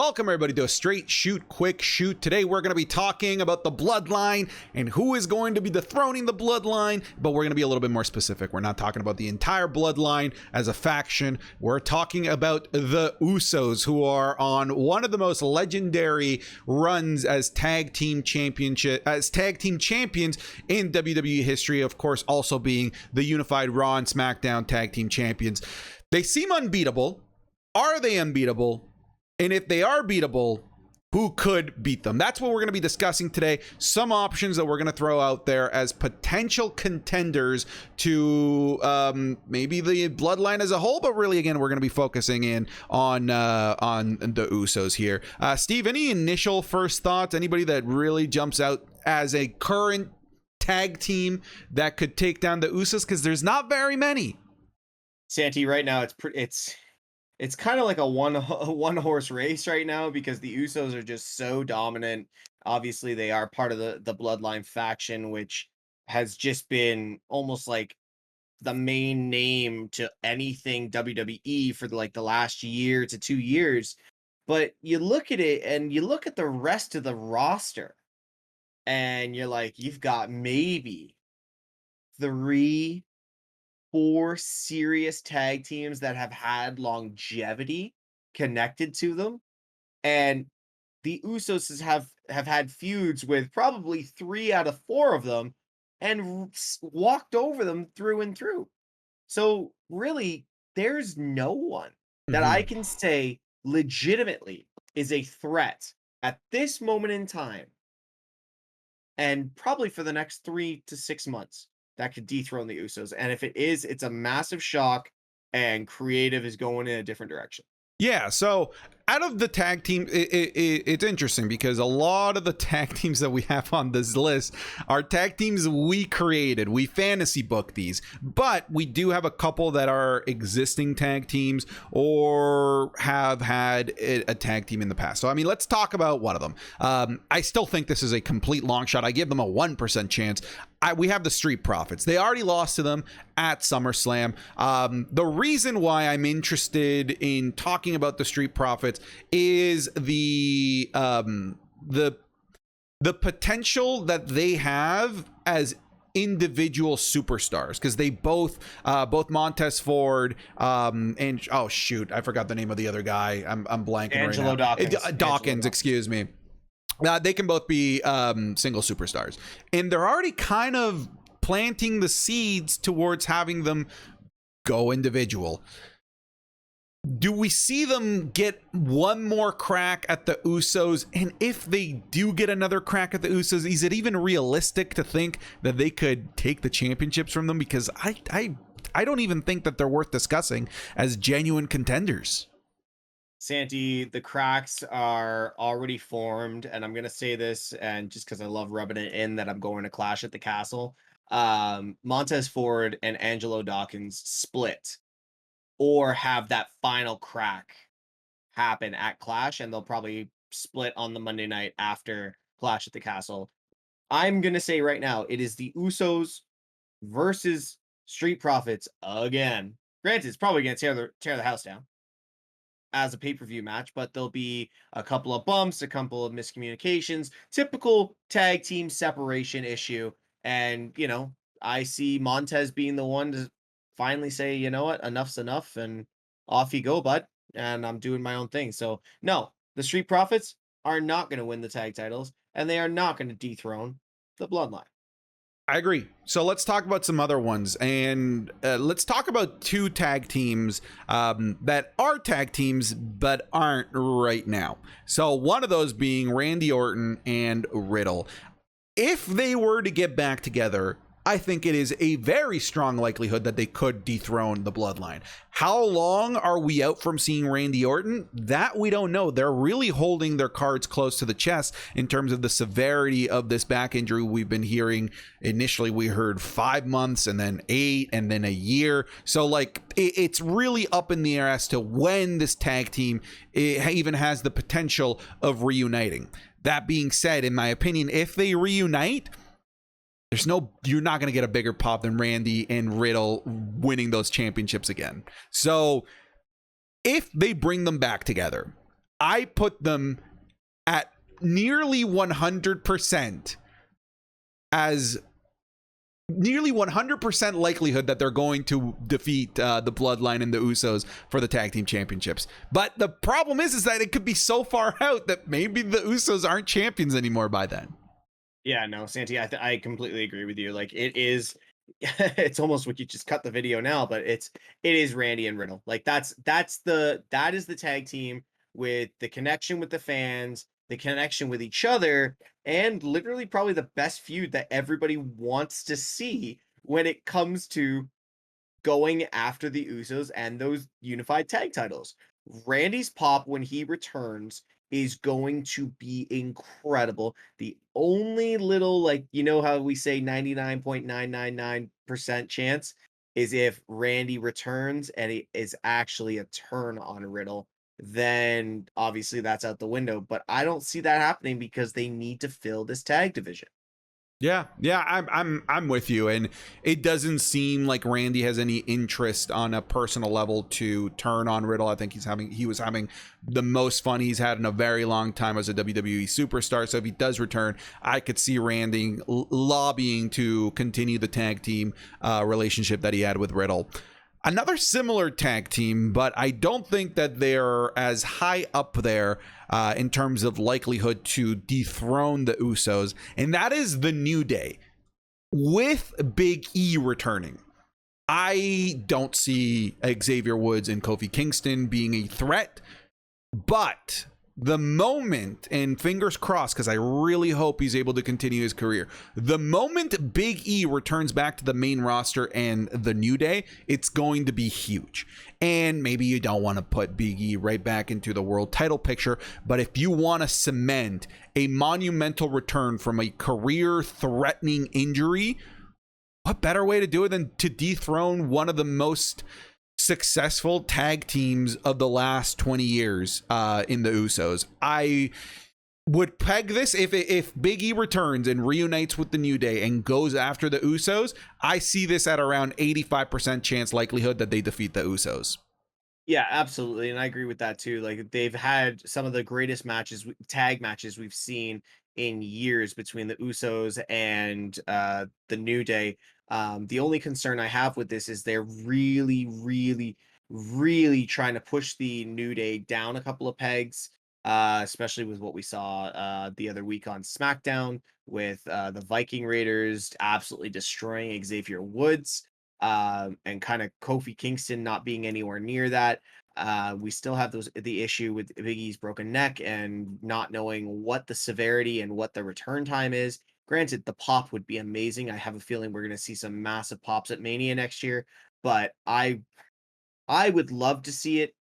Welcome everybody to a straight shoot, quick shoot. Today we're going to be talking about the Bloodline and who is going to be dethroning the Bloodline, but we're going to be a little bit more specific. We're not talking about the entire Bloodline as a faction. We're talking about the Usos, who are on one of the most legendary runs as tag team champions in WWE history, of course, also being the unified Raw and SmackDown tag team champions. They seem unbeatable. Are they unbeatable? And if they are beatable, who could beat them? That's what we're going to be discussing today. Some options that we're going to throw out there as potential contenders to maybe the Bloodline as a whole, but really, again, we're going to be focusing in on the Usos here. Steve, any initial first thoughts? Anybody that really jumps out as a current tag team that could take down the Usos? Because there's not very many. Santi, right now it's kind of like a one horse race right now because the Usos are just so dominant. Obviously, they are part of the Bloodline faction, which has just been almost like the main name to anything WWE for the last year to 2 years. But you look at it and you look at the rest of the roster, and you're like, you've got maybe 3-4 serious tag teams that have had longevity connected to them, and the Usos have had feuds with probably 3 out of 4 of them and walked over them through and through. So really, there's no one that I can say legitimately is a threat at this moment in time, and probably for the next 3 to 6 months, that could dethrone the Usos. And if it is, it's a massive shock, and creative is going in a different direction. Yeah, so out of the tag team, it's interesting because a lot of the tag teams that we have on this list are tag teams we created. We fantasy booked these, but we do have a couple that are existing tag teams or have had a tag team in the past. So, I mean, let's talk about one of them. I still think this is a complete long shot. I give them a 1% chance. We have the Street Profits. They already lost to them at SummerSlam. The reason why I'm interested in talking about the Street Profits is the potential that they have as individual superstars, because they both Montez Ford and oh shoot, I forgot the name of the other guy. I'm blanking Angelo right now. Dawkins. Dawkins, excuse me. They can both be single superstars, and they're already kind of planting the seeds towards having them go individual. Do we see them get one more crack at the Usos? And if they do get another crack at the Usos, is it even realistic to think that they could take the championships from them? Because I don't even think that they're worth discussing as genuine contenders. Santi, the cracks are already formed, and I'm going to say this, and just because I love rubbing it in that I'm going to Clash at the Castle. Montez Ford and Angelo Dawkins split or have that final crack happen at Clash, and they'll probably split on the Monday night after Clash at the Castle. I'm going to say right now, it is the Usos versus Street Profits again. Granted, it's probably going to tear the house down as a pay-per-view match, but there'll be a couple of bumps, a couple of miscommunications, typical tag team separation issue. And, you know, I see Montez being the one to finally say, you know what, enough's enough, and off you go, bud. And I'm doing my own thing. So no, the Street Profits are not going to win the tag titles, and they are not going to dethrone the Bloodline. I agree. So let's talk about some other ones, and let's talk about 2 tag teams that are tag teams but aren't right now. So one of those being Randy Orton and Riddle. If they were to get back together, I think it is a very strong likelihood that they could dethrone the Bloodline. How long are we out from seeing Randy Orton? That we don't know. They're really holding their cards close to the chest in terms of the severity of this back injury. We've been hearing, initially we heard 5 months, and then 8, and then a year. So like it's really up in the air as to when this tag team even has the potential of reuniting. That being said, in my opinion, if they reunite, you're not going to get a bigger pop than Randy and Riddle winning those championships again. So if they bring them back together, I put them at nearly 100% as nearly 100% likelihood that they're going to defeat the Bloodline and the Usos for the tag team championships. But the problem is that it could be so far out that maybe the Usos aren't champions anymore by then. Yeah, no, Santi, I completely agree with you. Like it is, it's almost like you just cut the video now, but it is Randy and Riddle. Like that is the tag team with the connection with the fans, the connection with each other, and literally probably the best feud that everybody wants to see when it comes to going after the Usos and those unified tag titles. Randy's pop when he returns is going to be incredible. The only little, like, you know how we say 99.999% chance is if Randy returns and it is actually a turn on Riddle, then obviously that's out the window. But I don't see that happening because they need to fill this tag division. Yeah, I'm with you, and it doesn't seem like Randy has any interest on a personal level to turn on Riddle. I think he was having the most fun he's had in a very long time as a WWE superstar. So if he does return, I could see Randy lobbying to continue the tag team relationship that he had with Riddle. Another similar tag team, but I don't think that they're as high up there in terms of likelihood to dethrone the Usos, and that is the New Day. With Big E returning, I don't see Xavier Woods and Kofi Kingston being a threat, but the moment, and fingers crossed, because I really hope he's able to continue his career, the moment Big E returns back to the main roster and the New Day, it's going to be huge. And maybe you don't want to put Big E right back into the world title picture, but if you want to cement a monumental return from a career-threatening injury, what better way to do it than to dethrone one of the most successful tag teams of the last 20 years in the Usos? I would peg this, if Big E returns and reunites with the New Day and goes after the Usos, I see this at around 85% chance likelihood that they defeat the Usos. Yeah, absolutely. And I agree with that too. Like they've had some of the greatest tag matches we've seen in years between the Usos and the New Day. The only concern I have with this is they're really, really, really trying to push the New Day down a couple of pegs, especially with what we saw the other week on SmackDown with the Viking Raiders absolutely destroying Xavier Woods, and kind of Kofi Kingston not being anywhere near that. We still have the issue with Big E's broken neck and not knowing what the severity and what the return time is. Granted, the pop would be amazing. I have a feeling we're going to see some massive pops at Mania next year, but I would love to see it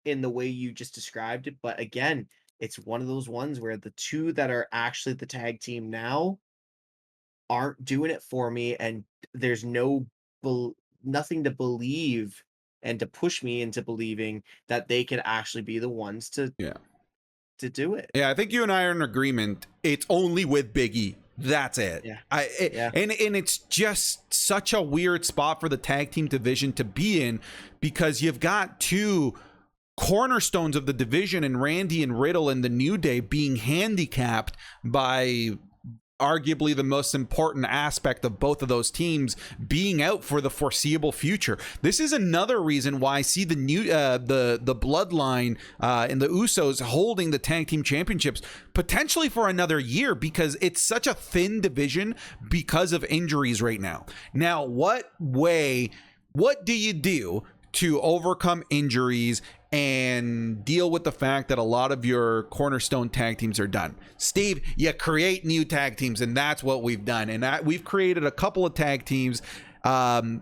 in the way you just described it. But again, it's one of those ones where the two that are actually the tag team now aren't doing it for me, and there's nothing to believe and to push me into believing that they could actually be the ones to Yeah. do it. Yeah, I think you and I are in agreement. It's only with Big E. That's it. Yeah. Yeah. And it's just such a weird spot for the tag team division to be in, because you've got two cornerstones of the division in Randy and Riddle and the New Day being handicapped by arguably the most important aspect of both of those teams being out for the foreseeable future. This is another reason why I see the Bloodline and the Usos holding the tag team championships potentially for another year, because it's such a thin division because of injuries right now. Now, what do you do to overcome injuries and deal with the fact that a lot of your cornerstone tag teams are done? Steve, you create new tag teams, and that's what we've done. And we've created a couple of tag teams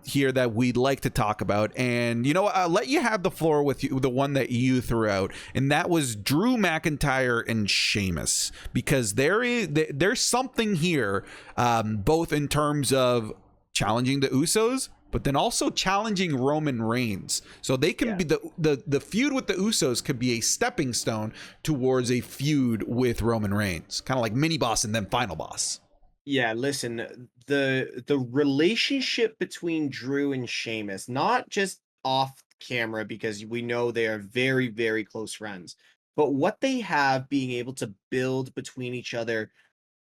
here that we'd like to talk about. And you know, I'll let you have the floor with you, the one that you threw out, and that was Drew McIntyre and Sheamus, because there's something here, both in terms of challenging the Usos, but then also challenging Roman Reigns. So they can be the feud with the Usos could be a stepping stone towards a feud with Roman Reigns, kind of like mini boss and then final boss. Yeah, listen, the relationship between Drew and Sheamus, not just off camera, because we know they are very, very close friends, but what they have being able to build between each other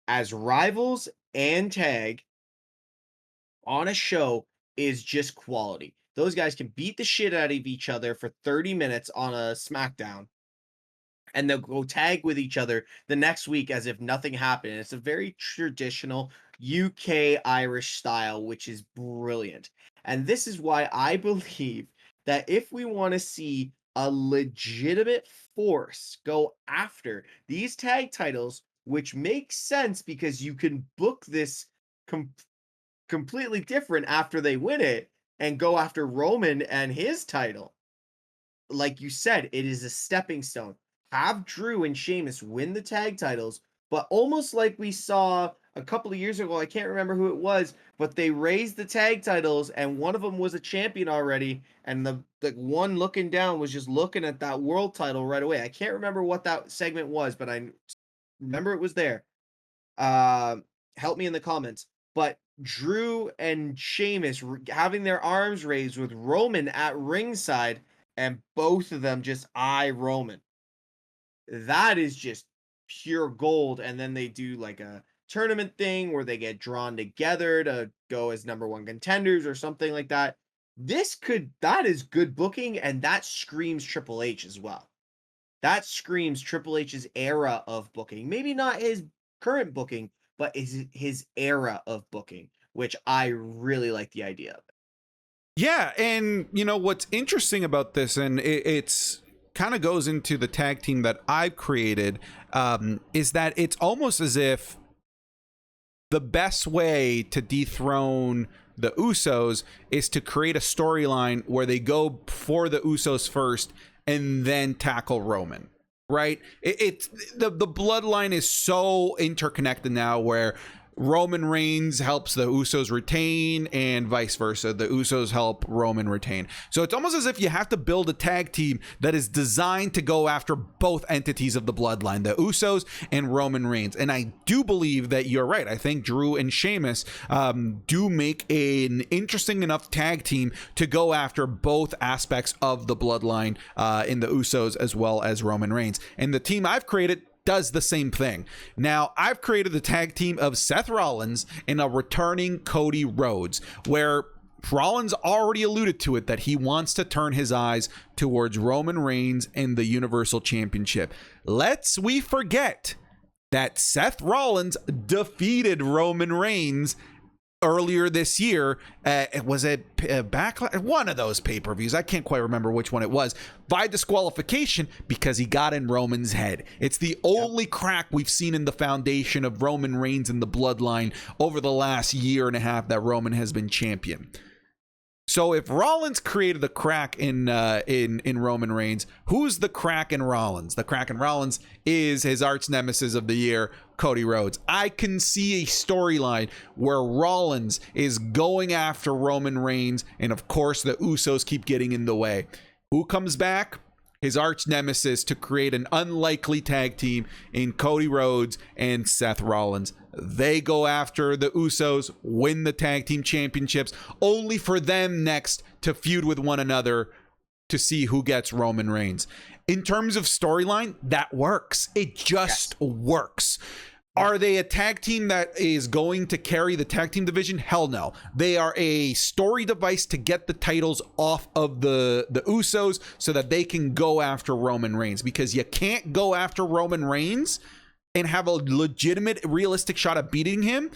as rivals and tag on a show is just quality. Those guys can beat the shit out of each other for 30 minutes on a SmackDown, and they'll go tag with each other the next week as if nothing happened. It's a very traditional UK Irish style, which is brilliant. And this is why I believe that if we want to see a legitimate force go after these tag titles, which makes sense because you can book this com- completely different after they win it and go after Roman and his title. Like you said, it is a stepping stone. Have Drew and Sheamus win the tag titles, but almost like we saw a couple of years ago, I can't remember who it was, but they raised the tag titles and one of them was a champion already, and the one looking down was just looking at that world title right away. I can't remember what that segment was, but I remember it was there. Uh, Help me in the comments. But Drew and Sheamus having their arms raised with Roman at ringside, and both of them just eye Roman. That is just pure gold. And then they do like a tournament thing where they get drawn together to go as number one contenders or something like that. That is good booking, and that screams Triple H as well. That screams Triple H's era of booking. Maybe not his current booking, but is his era of booking, which I really like the idea of. Yeah, and you know what's interesting about this, and it's kind of goes into the tag team that I've created, is that it's almost as if the best way to dethrone the Usos is to create a storyline where they go for the Usos first and then tackle Roman. Right? It's the bloodline is so interconnected now, where Roman Reigns helps the Usos retain and vice versa. The Usos help Roman retain. So it's almost as if you have to build a tag team that is designed to go after both entities of the bloodline, the Usos and Roman Reigns. And I do believe that you're right. I think Drew and Sheamus do make an interesting enough tag team to go after both aspects of the bloodline in the Usos as well as Roman Reigns. And the team I've created does the same thing. Now, I've created the tag team of Seth Rollins and a returning Cody Rhodes, where Rollins already alluded to it, that he wants to turn his eyes towards Roman Reigns and the Universal Championship. Lest we forget that Seth Rollins defeated Roman Reigns earlier this year. It was a backlash, one of those pay-per-views, I can't quite remember which one it was, by disqualification because he got in Roman's head. It's the only crack we've seen in the foundation of Roman Reigns and the bloodline over the last year and a half that Roman has been champion. So if Rollins created the crack in Roman Reigns, who's the crack in Rollins? The crack in Rollins is his arch nemesis of the year, Cody Rhodes. I can see a storyline where Rollins is going after Roman Reigns, and of course the Usos keep getting in the way. Who comes back? His arch nemesis, to create an unlikely tag team in Cody Rhodes and Seth Rollins. They go after the Usos, win the tag team championships, only for them next to feud with one another to see who gets Roman Reigns. In terms of storyline, that works. It just works. Are they a tag team that is going to carry the tag team division? Hell no. They are a story device to get the titles off of the Usos so that they can go after Roman Reigns, because you can't go after Roman Reigns and have a legitimate, realistic shot at beating him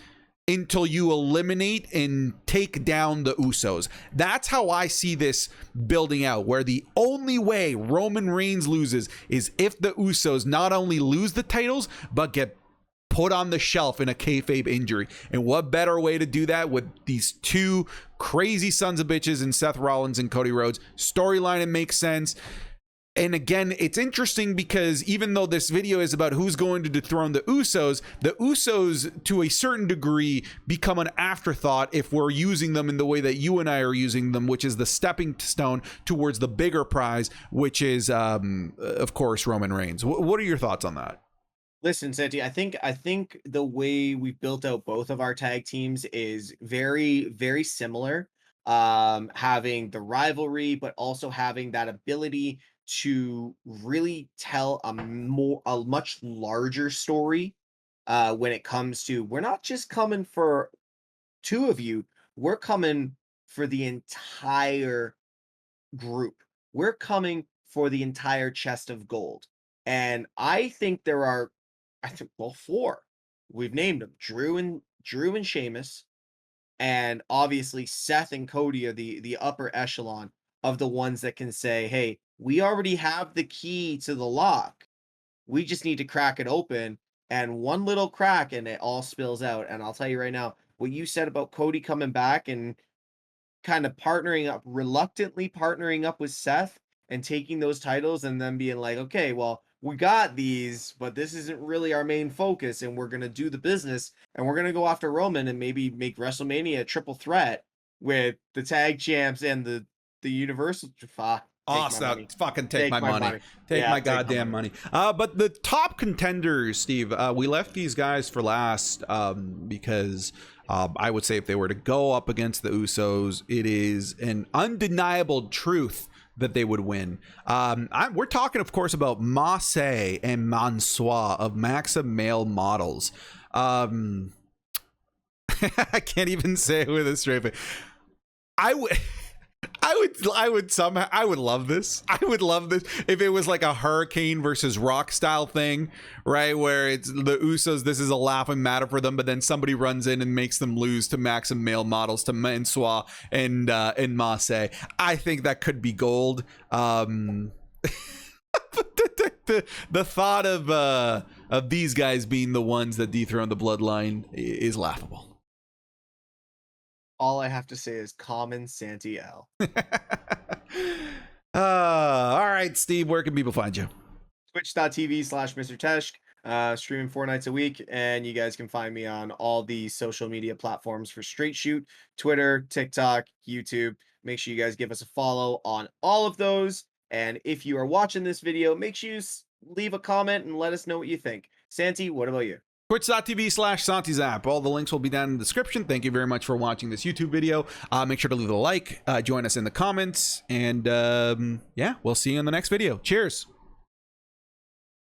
until you eliminate and take down the Usos. That's how I see this building out, where the only way Roman Reigns loses is if the Usos not only lose the titles, but get put on the shelf in a kayfabe injury. And what better way to do that with these two crazy sons of bitches in Seth Rollins and Cody Rhodes? Storyline, it makes sense. And again, it's interesting because even though this video is about who's going to dethrone the Usos to a certain degree become an afterthought if we're using them in the way that you and I are using them, which is the stepping stone towards the bigger prize, which is of course Roman Reigns. What are your thoughts on that? Listen, Santi, I think the way we've built out both of our tag teams is very, very similar. Having the rivalry, but also having that ability to really tell a much larger story when it comes to, we're not just coming for two of you, we're coming for the entire group. We're coming for the entire chest of gold. And I think there are, I think, well, four. We've named them Drew and Sheamus, and obviously Seth and Cody are the upper echelon of the ones that can say, "Hey, we already have the key to the lock. We just need to crack it open." And one little crack and it all spills out. And I'll tell you right now, what you said about Cody coming back and kind of reluctantly partnering up with Seth and taking those titles and then being like, okay, well, we got these, but this isn't really our main focus, and we're gonna do the business and we're gonna go after Roman and maybe make WrestleMania a triple threat with the tag champs and the Universal. Awesome. Fucking take my money. Take Yeah, my take my goddamn money. But the top contenders, Steve, we left these guys for last because I would say if they were to go up against the Usos, it is an undeniable truth that they would win. We're talking, of course, about Massey and Mansois of Maxim Male Models. I can't even say it with a straight face. I would love this. I would love this if it was like a Hurricane versus Rock style thing, right? Where it's the Usos, this is a laughing matter for them, but then somebody runs in and makes them lose to Maxim Male Models, to Mansois and Massey. I think that could be gold. The thought of these guys being the ones that dethrone the Bloodline is laughable. All I have to say is common Santi L. All right, Steve, where can people find you? Twitch.tv/Mr. Tesh, streaming 4 nights a week, and you guys can find me on all the social media platforms for Straight Shoot: Twitter, TikTok, YouTube. Make sure you guys give us a follow on all of those, and if you are watching this video, make sure you leave a comment and let us know what you think. Santi, what about you? Twitch.tv/SantiZap. All the links will be down in the description. Thank you very much for watching this YouTube video. Make sure to leave a like, join us in the comments, and yeah, we'll see you in the next video. Cheers.